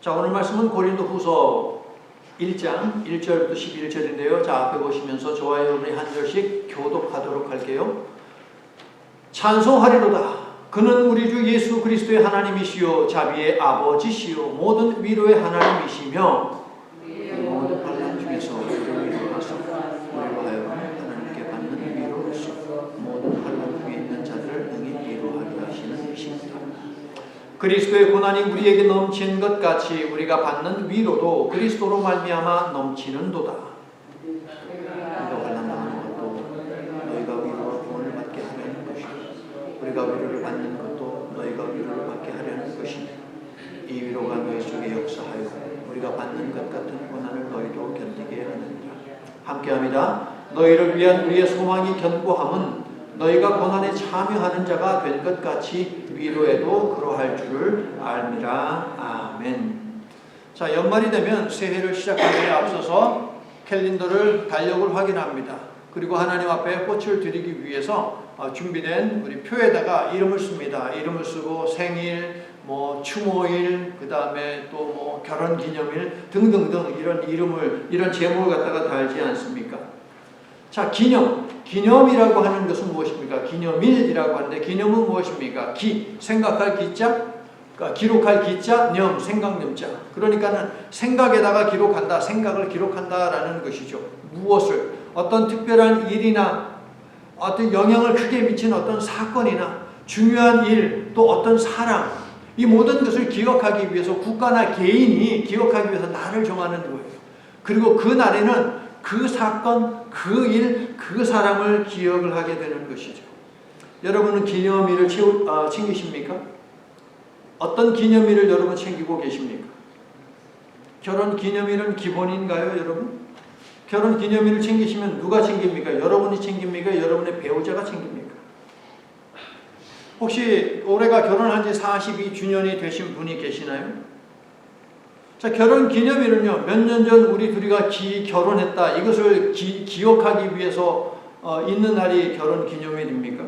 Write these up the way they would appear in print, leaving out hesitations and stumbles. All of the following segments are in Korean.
자, 오늘 말씀은 고린도후서 1장 1절부터 11절인데요. 자, 앞에 보시면서 저와 여러분이 한 절씩 교독하도록 할게요. 찬송하리로다. 그는 우리 주 예수 그리스도의 하나님이시요 자비의 아버지시요 모든 위로의 하나님이시며 모든 환난 중에서 우리를 위로하사 우리로 하여금 하나님께 받는 위로로서 모든 환난 중에 있는 자들을 능히 위로하려 하시는 이십니다. 그리스도의 고난이 우리에게 넘치는 것 같이 우리가 받는 위로도 그리스도로 말미암아 넘치는도다. 우리가 환난당하는 것도 너희가 위로와 구원을 받게 하려는 것이고 우리가 위로를 받는 것도 너희가 위로를 받게 하려는 것이니 이 위로가 너희 속에 역사하여 우리가 받는 것 같은 고난을 너희도 견디게 하느니라. 함께합니다. 너희를 위한 우리의 소망이 견고함은 너희가 고난에 참여하는 자가 될 것 같이 위로에도 그러할 줄을 알미라. 아멘. 자, 연말이 되면 새해를 시작하기에 앞서서 캘린더를 달력을 확인합니다. 그리고 하나님 앞에 꽃을 드리기 위해서 준비된 우리 표에다가 이름을 씁니다. 이름을 쓰고 생일, 추모일, 그 다음에 또 결혼기념일 등등등 이런 제목을 갖다가 달지 않습니까? 자, 기념이라고 하는 것은 무엇입니까? 기념일이라고 하는데 기념은 무엇입니까? 생각할 기자, 기록할 기자, 생각념자. 그러니까는 생각에다가 기록한다, 생각을 기록한다라는 것이죠. 무엇을? 어떤 특별한 일이나 어떤 영향을 크게 미친 어떤 사건이나 중요한 일, 또 어떤 사람, 이 모든 것을 기억하기 위해서 국가나 개인이 기억하기 위해서 날을 정하는 거예요. 그리고 그 날에는 그 사건, 그 일, 그 사람을 기억을 하게 되는 것이죠. 여러분은 기념일을 챙기십니까? 어떤 기념일을 여러분 챙기고 계십니까? 결혼 기념일은 기본인가요, 여러분? 결혼 기념일을 챙기시면 누가 챙깁니까? 여러분이 챙깁니까? 여러분의 배우자가 챙깁니까? 혹시 올해가 결혼한 지 42주년이 되신 분이 계시나요? 자, 결혼 기념일은요, 몇 년 전 우리 둘이가 결혼했다, 이것을 기억하기 위해서 있는 날이 결혼 기념일입니까?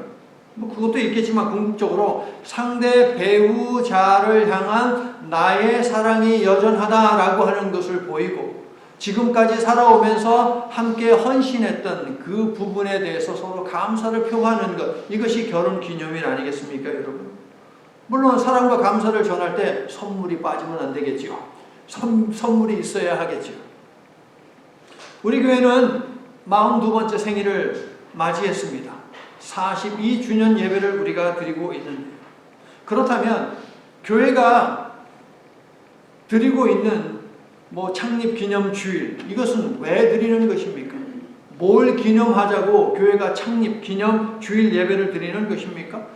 그것도 있겠지만 궁극적으로 상대 배우자를 향한 나의 사랑이 여전하다라고 하는 것을 보이고 지금까지 살아오면서 함께 헌신했던 그 부분에 대해서 서로 감사를 표하는 것, 이것이 결혼 기념일 아니겠습니까, 여러분? 물론 사랑과 감사를 전할 때 선물이 빠지면 안 되겠죠. 선물이 있어야 하겠죠. 우리 교회는 42번째 생일을 맞이했습니다. 42주년 예배를 우리가 드리고 있는데, 그렇다면 교회가 드리고 있는 창립 기념 주일, 이것은 왜 드리는 것입니까? 뭘 기념하자고 교회가 창립 기념 주일 예배를 드리는 것입니까?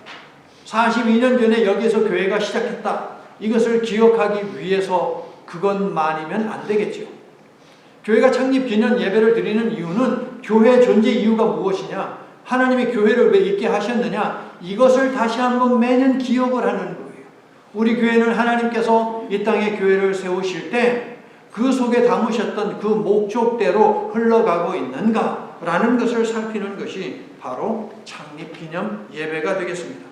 42년 전에 여기에서 교회가 시작했다, 이것을 기억하기 위해서 그것만이면 안 되겠죠. 교회가 창립 기념 예배를 드리는 이유는 교회 존재 이유가 무엇이냐? 하나님이 교회를 왜 있게 하셨느냐? 이것을 다시 한번 매년 기억을 하는 거예요. 우리 교회는 하나님께서 이 땅에 교회를 세우실 때 그 속에 담으셨던 그 목적대로 흘러가고 있는가라는 것을 살피는 것이 바로 창립 기념 예배가 되겠습니다.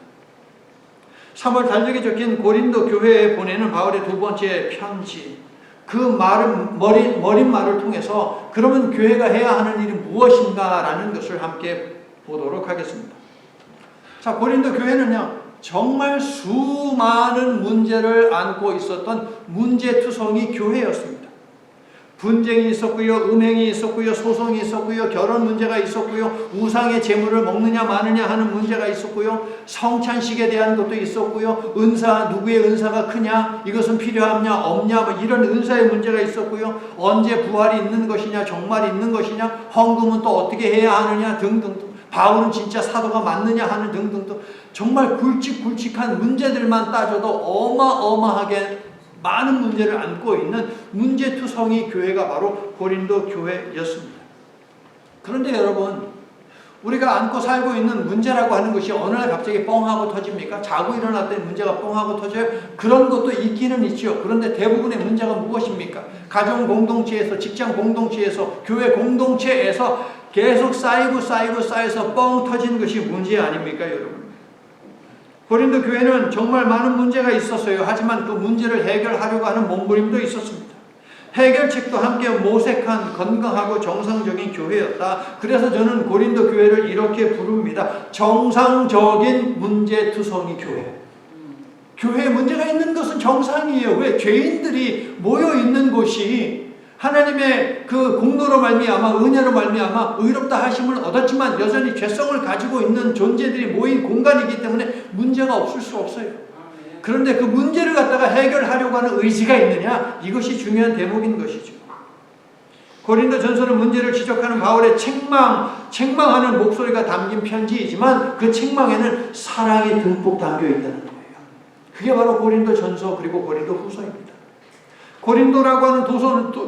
3월 달력에 적힌 고린도 교회에 보내는 바울의 두 번째 편지, 그 머릿말을 통해서 그러면 교회가 해야 하는 일이 무엇인가 라는 것을 함께 보도록 하겠습니다. 자, 고린도 교회는요, 정말 수많은 문제를 안고 있었던 문제투성이 교회였습니다. 분쟁이 있었고요, 음행이 있었고요, 소송이 있었고요, 결혼 문제가 있었고요, 우상의 재물을 먹느냐 마느냐 하는 문제가 있었고요, 성찬식에 대한 것도 있었고요, 누구의 은사가 크냐, 이것은 필요하냐 없냐, 이런 은사의 문제가 있었고요, 언제 부활이 있는 것이냐, 정말 있는 것이냐, 헌금은 또 어떻게 해야 하느냐 등등, 바울은 진짜 사도가 맞느냐 하는 등등등, 정말 굵직굵직한 문제들만 따져도 어마어마하게 많은 문제를 안고 있는 문제투성이 교회가 바로 고린도 교회였습니다. 그런데 여러분, 우리가 안고 살고 있는 문제라고 하는 것이 어느 날 갑자기 뻥하고 터집니까? 자고 일어났더니 문제가 뻥하고 터져요? 그런 것도 있기는 있죠. 그런데 대부분의 문제가 무엇입니까? 가정 공동체에서, 직장 공동체에서, 교회 공동체에서 계속 쌓여서 뻥 터지는 것이 문제 아닙니까, 여러분? 고린도 교회는 정말 많은 문제가 있었어요. 하지만 그 문제를 해결하려고 하는 몸부림도 있었습니다. 해결책도 함께 모색한 건강하고 정상적인 교회였다. 그래서 저는 고린도 교회를 이렇게 부릅니다. 정상적인 문제투성이 교회. 교회에 문제가 있는 것은 정상이에요. 왜? 죄인들이 모여 있는 곳이 하나님의 그 공로로 말미암아 은혜로 말미암아 의롭다 하심을 얻었지만 여전히 죄성을 가지고 있는 존재들이 모인 공간이기 때문에 문제가 없을 수 없어요. 그런데 그 문제를 갖다가 해결하려고 하는 의지가 있느냐? 이것이 중요한 대목인 것이죠. 고린도전서는 문제를 지적하는 바울의 책망하는 목소리가 담긴 편지이지만 그 책망에는 사랑이 듬뿍 담겨 있다는 거예요. 그게 바로 고린도전서 그리고 고린도후서입니다. 고린도라고 하는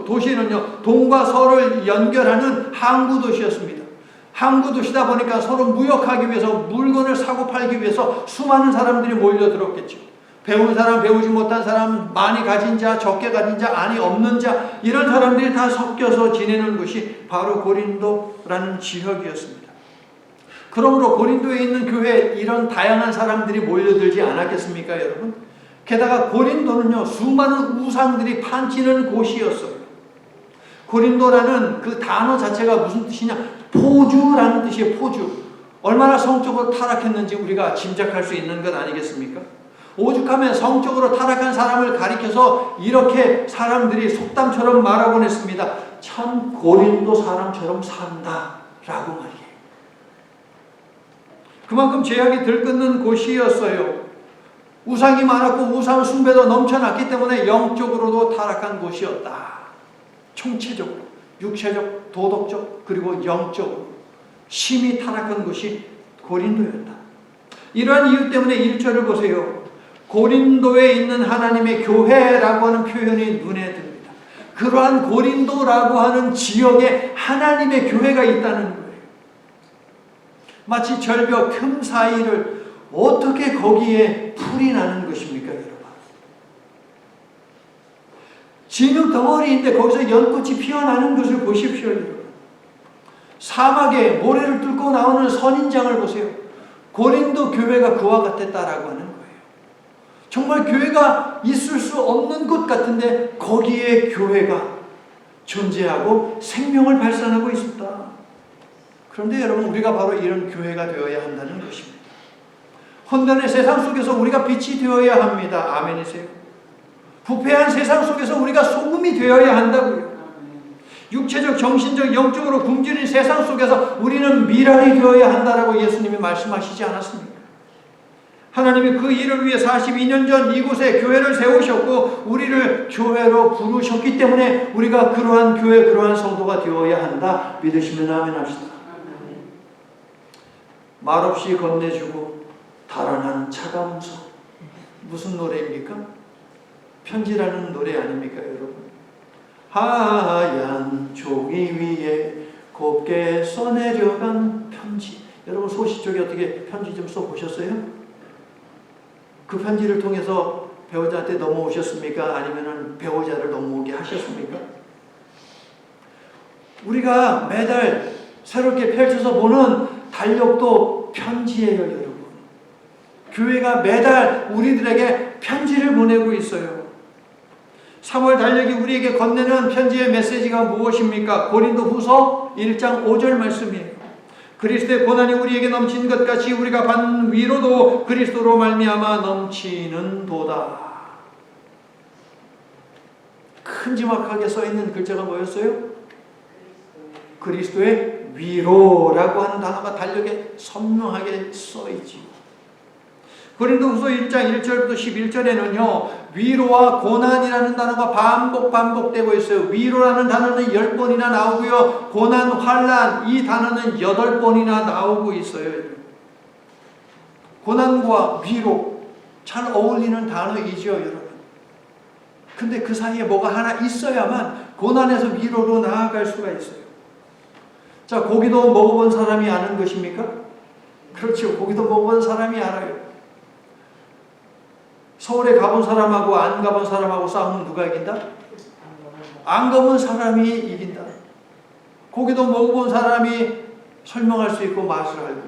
도시는요, 동과 서를 연결하는 항구 도시였습니다. 항구 도시다 보니까 서로 무역하기 위해서 물건을 사고 팔기 위해서 수많은 사람들이 몰려들었겠죠. 배운 사람, 배우지 못한 사람, 많이 가진 자, 적게 가진 자, 아니 없는 자, 이런 사람들이 다 섞여서 지내는 곳이 바로 고린도라는 지역이었습니다. 그러므로 고린도에 있는 교회에 이런 다양한 사람들이 몰려들지 않았겠습니까, 여러분? 게다가 고린도는요, 수많은 우상들이 판치는 곳이었어요. 고린도라는 그 단어 자체가 무슨 뜻이냐? 포주라는 뜻이에요, 포주. 얼마나 성적으로 타락했는지 우리가 짐작할 수 있는 것 아니겠습니까? 오죽하면 성적으로 타락한 사람을 가리켜서 이렇게 사람들이 속담처럼 말하곤 했습니다. 참 고린도 사람처럼 산다 라고 말이에요. 그만큼 죄악이 들끓는 곳이었어요. 우상이 많았고 우상 숭배도 넘쳐났기 때문에 영적으로도 타락한 곳이었다. 총체적으로, 육체적, 도덕적, 그리고 영적으로 심히 타락한 곳이 고린도였다. 이러한 이유 때문에 1절을 보세요. 고린도에 있는 하나님의 교회라고 하는 표현이 눈에 듭니다. 그러한 고린도라고 하는 지역에 하나님의 교회가 있다는 거예요. 마치 절벽 틈 사이를 어떻게 거기에 풀이 나는 것입니까, 여러분? 진흙 덩어리인데 거기서 연꽃이 피어나는 것을 보십시오, 여러분. 사막에 모래를 뚫고 나오는 선인장을 보세요. 고린도 교회가 그와 같았다라고 하는 거예요. 정말 교회가 있을 수 없는 곳 같은데 거기에 교회가 존재하고 생명을 발산하고 있었다. 그런데 여러분, 우리가 바로 이런 교회가 되어야 한다는 것입니다. 혼돈의 세상 속에서 우리가 빛이 되어야 합니다. 아멘이세요? 부패한 세상 속에서 우리가 소금이 되어야 한다고요. 육체적, 정신적, 영적으로 굶주린 세상 속에서 우리는 미랄이 되어야 한다라고 예수님이 말씀하시지 않았습니까? 하나님이 그 일을 위해 42년 전 이곳에 교회를 세우셨고 우리를 교회로 부르셨기 때문에 우리가 그러한 교회, 그러한 성도가 되어야 한다. 믿으시면 아멘 합시다. 말없이 건네주고 달아난 차가운 손. 무슨 노래입니까? 편지라는 노래 아닙니까, 여러분? 하얀 종이 위에 곱게 써내려간 편지. 여러분, 소시 쪽에 어떻게 편지 좀 써보셨어요? 그 편지를 통해서 배우자한테 넘어오셨습니까? 아니면 배우자를 넘어오게 하셨습니까? 우리가 매달 새롭게 펼쳐서 보는 달력도 편지예요, 여러분. 교회가 매달 우리들에게 편지를 보내고 있어요. 3월 달력이 우리에게 건네는 편지의 메시지가 무엇입니까? 고린도후서 1장 5절 말씀이에요. 그리스도의 고난이 우리에게 넘친 것 같이 우리가 받는 위로도 그리스도로 말미암아 넘치는 도다. 큼지막하게 써있는 글자가 뭐였어요? 그리스도의 위로라고 하는 단어가 달력에 선명하게 써있지. 고린도후서 1장 1절부터 11절에는요, 위로와 고난이라는 단어가 반복되고 있어요. 위로라는 단어는 10번이나 나오고요, 고난, 환난, 이 단어는 8번이나 나오고 있어요. 고난과 위로, 잘 어울리는 단어이죠, 여러분. 근데 그 사이에 뭐가 하나 있어야만 고난에서 위로로 나아갈 수가 있어요. 자, 고기도 먹어본 사람이 아는 것입니까? 그렇죠. 고기도 먹어본 사람이 알아요. 서울에 가본 사람하고 안 가본 사람하고 싸우면 누가 이긴다? 안 가본 사람이 이긴다. 고기도 먹어본 사람이 설명할 수 있고 맛을 알고,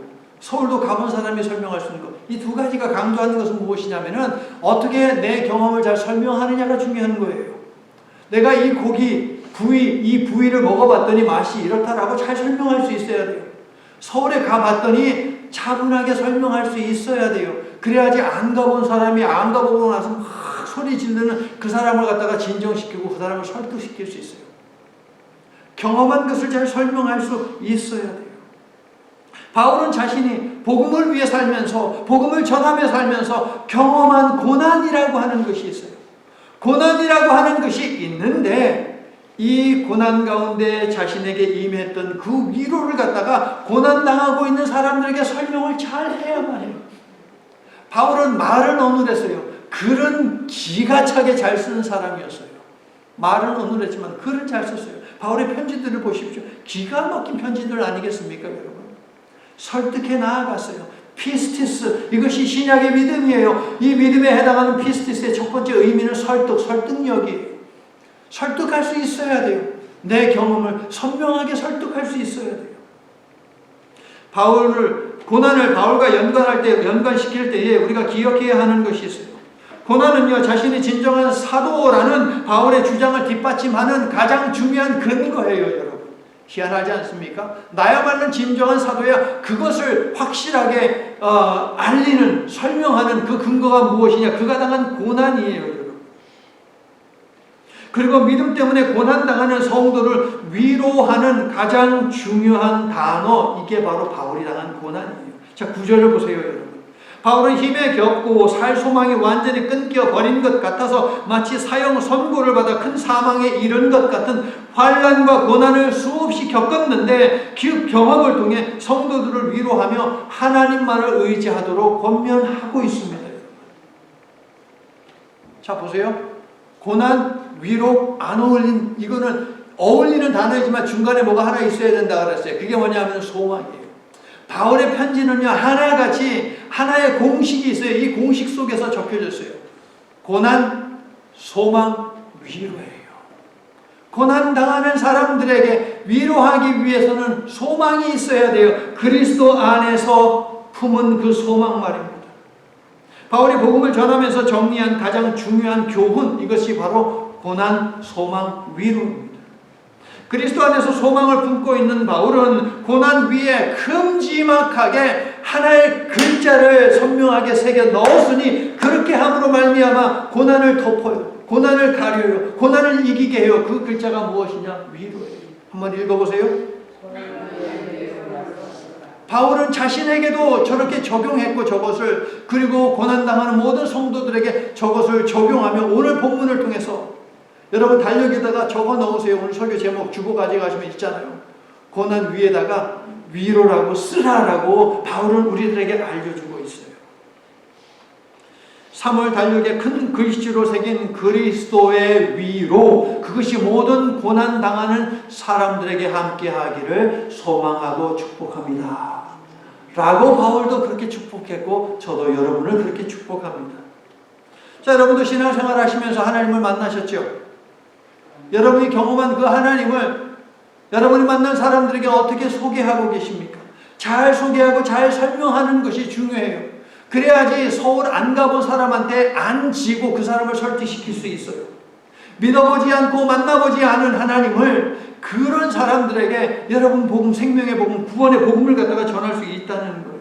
서울도 가본 사람이 설명할 수 있는 것. 이 두 가지가 강조하는 것은 무엇이냐면은 어떻게 내 경험을 잘 설명하느냐가 중요한 거예요. 내가 이 고기, 이 부위를 먹어봤더니 맛이 이렇다라고 잘 설명할 수 있어야 돼요. 서울에 가봤더니 차분하게 설명할 수 있어야 돼요. 그래야지 안 가본 사람이 안 가보고 나서 막 소리 지르는 그 사람을 갖다가 진정시키고 그 사람을 설득시킬 수 있어요. 경험한 것을 잘 설명할 수 있어야 돼요. 바울은 자신이 복음을 위해 살면서 복음을 전하며 살면서 경험한 고난이라고 하는 것이 있어요. 고난이라고 하는 것이 있는데 이 고난 가운데 자신에게 임했던 그 위로를 갖다가 고난당하고 있는 사람들에게 설명을 잘 해야만 해요. 바울은 말은 어눌했어요. 글은 기가 차게 잘 쓰는 사람이었어요. 말은 어눌했지만 글은 잘 썼어요. 바울의 편지들을 보십시오. 기가 막힌 편지들 아니겠습니까, 여러분? 설득해 나아갔어요. 피스티스, 이것이 신약의 믿음이에요. 이 믿음에 해당하는 피스티스의 첫 번째 의미는 설득력이에요. 설득할 수 있어야 돼요. 내 경험을 선명하게 설득할 수 있어야 돼요. 고난을 바울과 연관시킬 때에 우리가 기억해야 하는 것이 있어요. 고난은요, 자신이 진정한 사도라는 바울의 주장을 뒷받침하는 가장 중요한 근거예요, 여러분. 희한하지 않습니까? 나야말로 진정한 사도야. 그것을 확실하게 알리는, 설명하는 그 근거가 무엇이냐? 그가 당한 고난이에요, 여러분. 그리고 믿음 때문에 고난당하는 성도를 위로하는 가장 중요한 단어, 이게 바로 바울이 당한 고난이에요. 자, 9절을 보세요, 여러분. 바울은 힘에 겹고 살 소망이 완전히 끊겨버린 것 같아서 마치 사형 선고를 받아 큰 사망에 이른 것 같은 환난과 고난을 수없이 겪었는데 그 경험을 통해 성도들을 위로하며 하나님만을 의지하도록 권면하고 있습니다. 자, 보세요. 고난, 위로, 안 어울린, 이거는 어울리는 단어이지만 중간에 뭐가 하나 있어야 된다 그랬어요. 그게 뭐냐면 소망이에요. 바울의 편지는요, 하나같이 하나의 공식이 있어요. 이 공식 속에서 적혀졌어요. 고난, 소망, 위로예요. 고난 당하는 사람들에게 위로하기 위해서는 소망이 있어야 돼요. 그리스도 안에서 품은 그 소망 말입니다. 바울이 복음을 전하면서 정리한 가장 중요한 교훈, 이것이 바로 고난, 소망, 위로입니다. 그리스도 안에서 소망을 품고 있는 바울은 고난 위에 큼지막하게 하나의 글자를 선명하게 새겨 넣었으니 그렇게 함으로 말미암아 고난을 덮어요. 고난을 가려요. 고난을 이기게 해요. 그 글자가 무엇이냐? 위로예요. 한번 읽어보세요. 바울은 자신에게도 저렇게 적용했고 저것을, 그리고 고난당하는 모든 성도들에게 저것을 적용하며 오늘 본문을 통해서 여러분 달력에다가 적어 넣으세요. 오늘 설교 제목 주고 가져가시면 있잖아요. 고난 위에다가 위로라고 쓰라라고 바울은 우리들에게 알려주고 있어요. 3월 달력에 큰 글씨로 새긴 그리스도의 위로, 그것이 모든 고난 당하는 사람들에게 함께 하기를 소망하고 축복합니다 라고 바울도 그렇게 축복했고 저도 여러분을 그렇게 축복합니다. 자, 여러분도 신앙생활 하시면서 하나님을 만나셨죠? 여러분이 경험한 그 하나님을 여러분이 만난 사람들에게 어떻게 소개하고 계십니까? 잘 소개하고 잘 설명하는 것이 중요해요. 그래야지 서울 안 가본 사람한테 안 지고 그 사람을 설득시킬 수 있어요. 믿어보지 않고 만나보지 않은 하나님을 그런 사람들에게 여러분 복음, 생명의 복음, 구원의 복음을 갖다가 전할 수 있다는 거예요.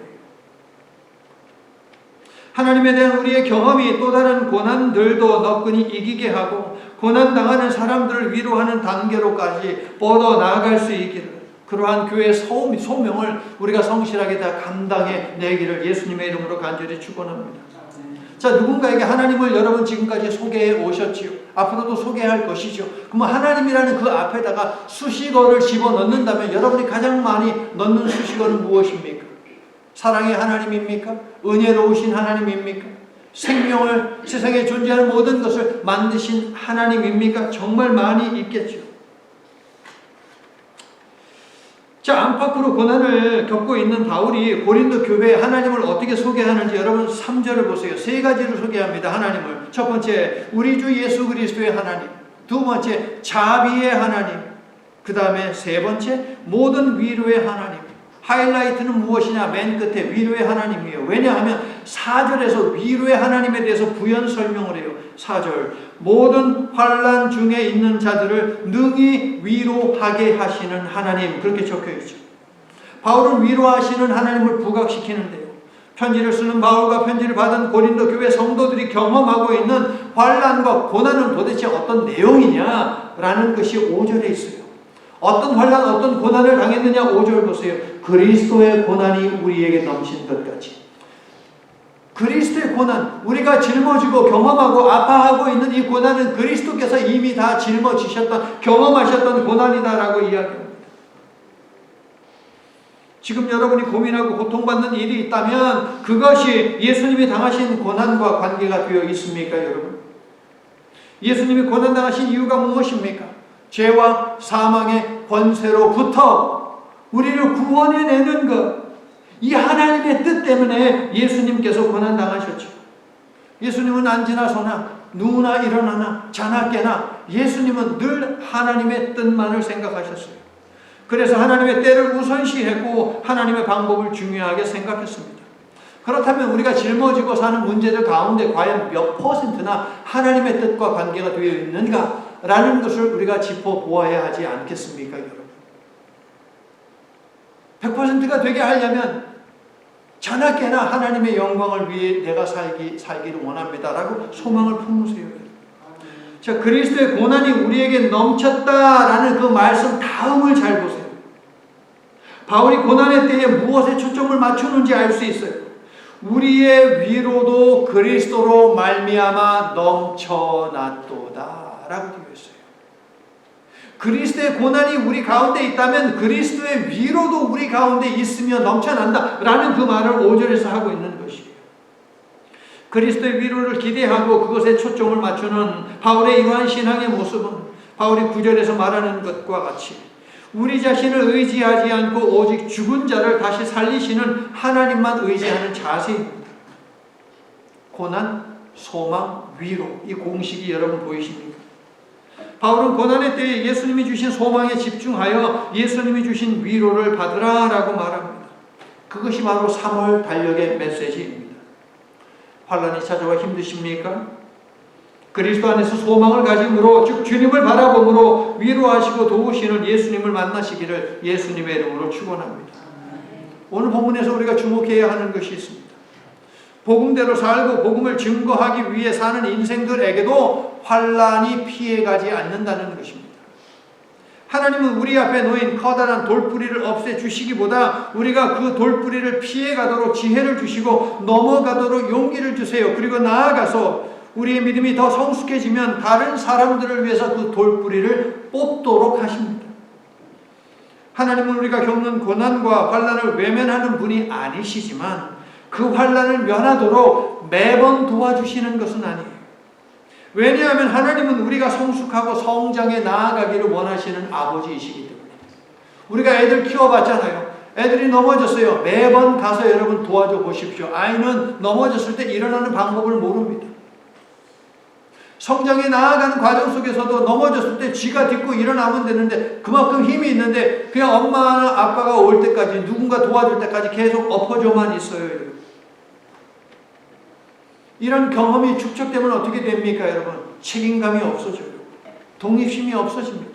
하나님에 대한 우리의 경험이 또 다른 고난들도 너끈히 이기게 하고 고난당하는 사람들을 위로하는 단계로까지 뻗어나갈 수 있기를, 그러한 교회의 소명을 우리가 성실하게 다 감당해 내기를 예수님의 이름으로 간절히 축원합니다. 자, 누군가에게 하나님을 여러분 지금까지 소개해 오셨지요. 앞으로도 소개할 것이죠. 그럼 하나님이라는 그 앞에다가 수식어를 집어넣는다면 여러분이 가장 많이 넣는 수식어는 무엇입니까? 사랑의 하나님입니까? 은혜로우신 하나님입니까? 생명을, 세상에 존재하는 모든 것을 만드신 하나님입니까? 정말 많이 있겠죠. 자, 안팎으로 고난을 겪고 있는 바울이 고린도 교회에 하나님을 어떻게 소개하는지 여러분 3절을 보세요. 세 가지로 소개합니다. 하나님을. 첫 번째, 우리 주 예수 그리스도의 하나님. 두 번째, 자비의 하나님. 그 다음에 세 번째, 모든 위로의 하나님. 하이라이트는 무엇이냐? 맨 끝에 위로의 하나님이에요. 왜냐하면 4절에서 위로의 하나님에 대해서 부연 설명을 해요. 4절 모든 환난 중에 있는 자들을 능히 위로하게 하시는 하나님, 그렇게 적혀있죠. 바울은 위로하시는 하나님을 부각시키는데요. 편지를 쓰는 바울과 편지를 받은 고린도 교회 성도들이 경험하고 있는 환난과 고난은 도대체 어떤 내용이냐라는 것이 5절에 있어요. 어떤 환난, 어떤 고난을 당했느냐? 5절 보세요. 그리스도의 고난이 우리에게 넘친 것 같이. 그리스도의 고난, 우리가 짊어지고 경험하고 아파하고 있는 이 고난은 그리스도께서 이미 다 짊어지셨던, 경험하셨던 고난이다라고 이야기합니다. 지금 여러분이 고민하고 고통받는 일이 있다면 그것이 예수님이 당하신 고난과 관계가 되어 있습니까, 여러분? 예수님이 고난당하신 이유가 무엇입니까? 죄와 사망의 권세로부터 우리를 구원해내는 것, 이 하나님의 뜻 때문에 예수님께서 고난당하셨죠. 예수님은 앉으나 서나 누우나 일어나나 자나 깨나 예수님은 늘 하나님의 뜻만을 생각하셨어요. 그래서 하나님의 때를 우선시했고 하나님의 방법을 중요하게 생각했습니다. 그렇다면 우리가 짊어지고 사는 문제들 가운데 과연 몇 %나 하나님의 뜻과 관계가 되어 있는가라는 것을 우리가 짚어보아야 하지 않겠습니까, 여러분? 100%가 되게 하려면 자나 깨나 하나님의 영광을 위해 내가 살기를 원합니다라고 소망을 품으세요. 자, 그리스도의 고난이 우리에게 넘쳤다라는 그 말씀 다음을 잘 보세요. 바울이 고난의 때에 무엇에 초점을 맞추는지 알 수 있어요. 우리의 위로도 그리스도로 말미암아 넘쳐났도다 라고 되어 있어요. 그리스도의 고난이 우리 가운데 있다면 그리스도의 위로도 우리 가운데 있으며 넘쳐난다 라는 그 말을 5절에서 하고 있는 것이에요. 그리스도의 위로를 기대하고 그것에 초점을 맞추는 바울의 이러한 신앙의 모습은 바울이 9절에서 말하는 것과 같이 우리 자신을 의지하지 않고 오직 죽은 자를 다시 살리시는 하나님만 의지하는 자세입니다. 고난, 소망, 위로, 이 공식이 여러분 보이십니까? 바울은 고난의 때에 예수님이 주신 소망에 집중하여 예수님이 주신 위로를 받으라라고 말합니다. 그것이 바로 3월 달력의 메시지입니다. 환난이 찾아와 힘드십니까? 그리스도 안에서 소망을 가짐으로 즉 주님을 바라봄으로 위로하시고 도우시는 예수님을 만나시기를 예수님의 이름으로 축원합니다. 오늘 본문에서 우리가 주목해야 하는 것이 있습니다. 복음대로 살고 복음을 증거하기 위해 사는 인생들에게도 환난이 피해가지 않는다는 것입니다. 하나님은 우리 앞에 놓인 커다란 돌뿌리를 없애주시기보다 우리가 그 돌뿌리를 피해가도록 지혜를 주시고 넘어가도록 용기를 주세요. 그리고 나아가서 우리의 믿음이 더 성숙해지면 다른 사람들을 위해서 그 돌뿌리를 뽑도록 하십니다. 하나님은 우리가 겪는 고난과 환난을 외면하는 분이 아니시지만 그 환난을 면하도록 매번 도와주시는 것은 아니에요. 왜냐하면 하나님은 우리가 성숙하고 성장해 나아가기를 원하시는 아버지이시기 때문에. 우리가 애들 키워봤잖아요. 애들이 넘어졌어요. 매번 가서 여러분 도와줘 보십시오. 아이는 넘어졌을 때 일어나는 방법을 모릅니다. 성장해 나아가는 과정 속에서도 넘어졌을 때 쥐가 딛고 일어나면 되는데 그만큼 힘이 있는데 그냥 엄마나 아빠가 올 때까지 누군가 도와줄 때까지 계속 엎어져만 있어요. 이런 경험이 축적되면 어떻게 됩니까, 여러분? 책임감이 없어져요. 독립심이 없어집니다.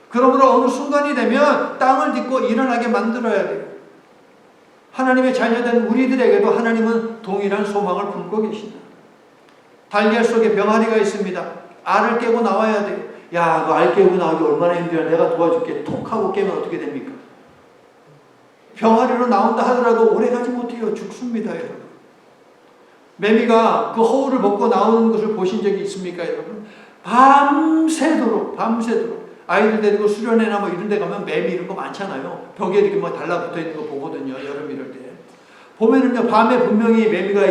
그러므로 어느 순간이 되면 땅을 딛고 일어나게 만들어야 돼요. 하나님의 자녀된 우리들에게도 하나님은 동일한 소망을 품고 계신다. 달걀 속에 병아리가 있습니다. 알을 깨고 나와야 돼요. 야, 너 알 깨고 나오기 얼마나 힘들어. 내가 도와줄게. 톡 하고 깨면 어떻게 됩니까? 병아리로 나온다 하더라도 오래 가지 못해요. 죽습니다, 여러분. 매미가 그 허울을 벗고 나오는 것을 보신 적이 있습니까, 여러분? 밤새도록 아이들 데리고 수련회나 뭐 이런 데 가면 매미 이런 거 많잖아요. 벽에 이렇게 뭐 달라붙어 있는 거 보거든요, 여름 이럴 때. 보면은요, 밤에 분명히 매미가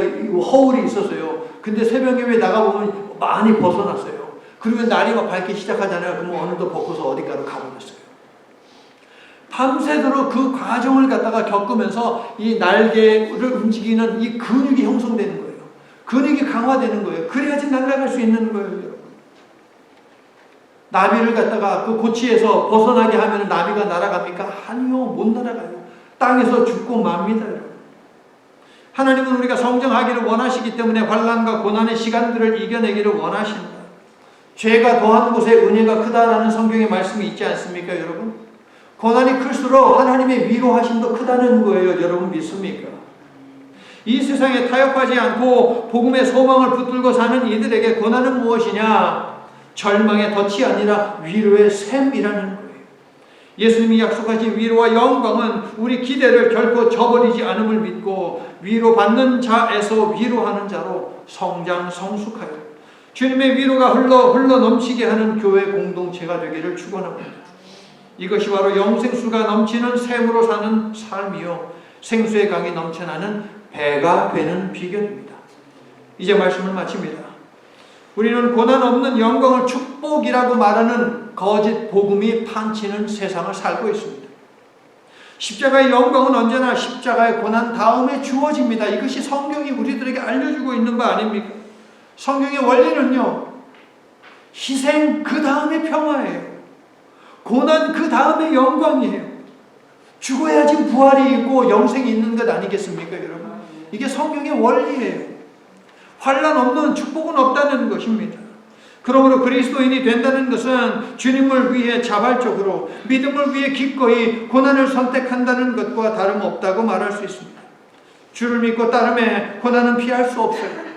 허울이 있었어요. 근데 새벽에 왜 나가보면 많이 벗어났어요. 그리고 날이 막 밝기 시작하잖아요. 그러면 어느덧 벗고서 어디가로 가버렸어요. 밤새도록 그 과정을 갖다가 겪으면서 이 날개를 움직이는 이 근육이 형성되는 거예요. 근육이 강화되는 거예요. 그래야지 날아갈 수 있는 거예요, 여러분. 나비를 갖다가 그 고치에서 벗어나게 하면 나비가 날아갑니까? 아니요, 못 날아가요. 땅에서 죽고 맙니다. 하나님은 우리가 성장하기를 원하시기 때문에 환난과 고난의 시간들을 이겨내기를 원하십니다. 죄가 더한 곳에 은혜가 크다라는 성경의 말씀이 있지 않습니까, 여러분? 고난이 클수록 하나님의 위로하심도 크다는 거예요. 여러분 믿습니까? 이 세상에 타협하지 않고 복음의 소망을 붙들고 사는 이들에게 고난은 무엇이냐? 절망의 덫이 아니라 위로의 샘이라는 거예요. 예수님이 약속하신 위로와 영광은 우리 기대를 결코 저버리지 않음을 믿고 위로받는 자에서 위로하는 자로 성장 성숙하여 주님의 위로가 흘러 넘치게 하는 교회 공동체가 되기를 축원합니다. 이것이 바로 영생수가 넘치는 샘으로 사는 삶이요 생수의 강이 넘쳐나는 배가 되는 비결입니다. 이제 말씀을 마칩니다. 우리는 고난 없는 영광을 축복이라고 말하는 거짓 복음이 판치는 세상을 살고 있습니다. 십자가의 영광은 언제나 십자가의 고난 다음에 주어집니다. 이것이 성경이 우리들에게 알려주고 있는 바 아닙니까? 성경의 원리는요, 희생 그 다음에 평화예요. 고난 그 다음에 영광이에요. 죽어야지 부활이 있고 영생이 있는 것 아니겠습니까, 여러분? 이게 성경의 원리예요. 환난 없는 축복은 없다는 것입니다. 그러므로 그리스도인이 된다는 것은 주님을 위해 자발적으로 믿음을 위해 기꺼이 고난을 선택한다는 것과 다름없다고 말할 수 있습니다. 주를 믿고 따름에 고난은 피할 수 없어요.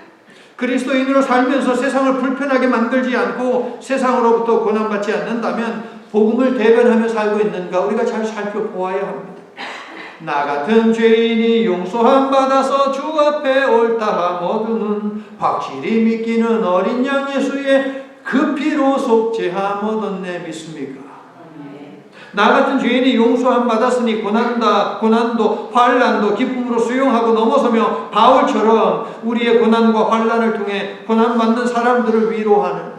그리스도인으로 살면서 세상을 불편하게 만들지 않고 세상으로부터 고난받지 않는다면 복음을 대변하며 살고 있는가 우리가 잘 살펴보아야 합니다. 나 같은 죄인이 용서함 받아서 주 앞에 옳다 하모두는 확실히 믿기는 어린 양 예수의 그 피로 속죄함 얻었네. 믿습니까? 나 같은 죄인이 용서함 받았으니 고난도 환난도 기쁨으로 수용하고 넘어서며 바울처럼 우리의 고난과 환난을 통해 고난받는 사람들을 위로하는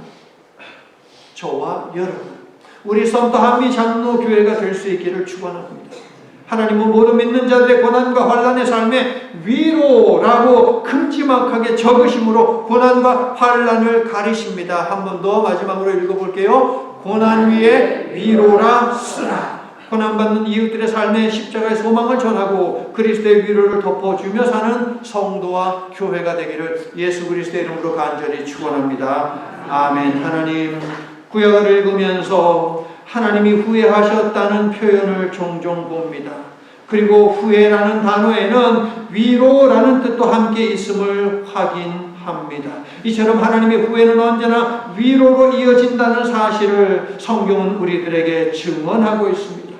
저와 여러분, 우리 썸터 한미 장로교회가 될 수 있기를 축원합니다. 하나님은 모든 믿는 자들의 고난과 환난의 삶에 위로라고 큼지막하게 적으심으로 고난과 환난을 가리십니다. 한 번 더 마지막으로 읽어볼게요. 고난 위에 위로라 쓰라. 고난받는 이웃들의 삶에 십자가의 소망을 전하고 그리스도의 위로를 덮어주며 사는 성도와 교회가 되기를 예수 그리스도의 이름으로 간절히 축원합니다. 아멘. 하나님, 구약을 읽으면서 하나님이 후회하셨다는 표현을 종종 봅니다. 그리고 후회라는 단어에는 위로라는 뜻도 함께 있음을 확인합니다. 이처럼 하나님의 후회는 언제나 위로로 이어진다는 사실을 성경은 우리들에게 증언하고 있습니다.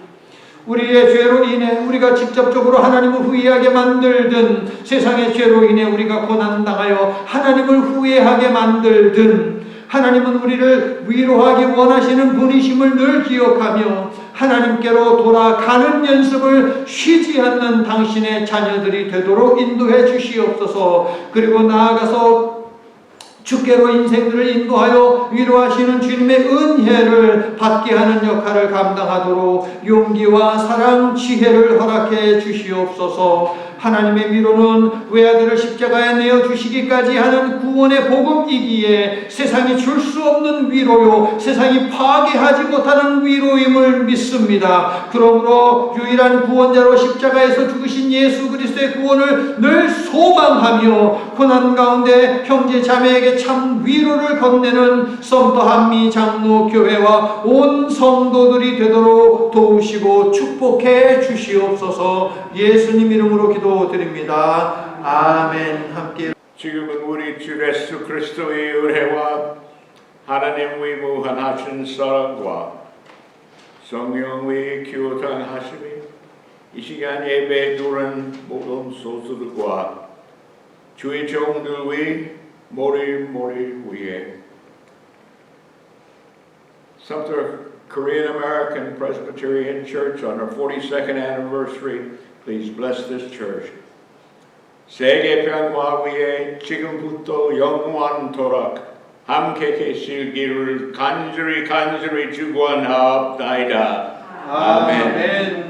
우리의 죄로 인해 우리가 직접적으로 하나님을 후회하게 만들든 세상의 죄로 인해 우리가 고난당하여 하나님을 후회하게 만들든 하나님은 우리를 위로하기 원하시는 분이심을 늘 기억하며 하나님께로 돌아가는 연습을 쉬지 않는 당신의 자녀들이 되도록 인도해 주시옵소서. 그리고 나아가서 주께로 인생들을 인도하여 위로하시는 주님의 은혜를 받게 하는 역할을 감당하도록 용기와 사랑, 지혜를 허락해 주시옵소서. 하나님의 위로는 외아들을 십자가에 내어주시기까지 하는 구원의 복음이기에 세상이 줄 수 없는 위로요, 세상이 파괴하지 못하는 위로임을 믿습니다. 그러므로 유일한 구원자로 십자가에서 죽으신 예수 그리스도의 구원을 늘 소망하며 고난 가운데 형제 자매에게 참 위로를 건네는 썸터 한미 장로교회와 온 성도들이 되도록 도우시고 축복해 주시옵소서. 예수님 이름으로 기도드립니다. 아멘. 함께 지금은 우리 주 예수 그리스도의 은혜와 하나님의 무한하신 사랑과 성령의 교통하심이 이 시간 예배 드린 모든 소수들과 주의 종들 머리 위에 Sumter Korean American Presbyterian Church on our 42nd anniversary, please bless this church. 세계 평화 위에 지금부터 영원토록 함께 계시기를 간절히 축원하옵나이다. 아멘.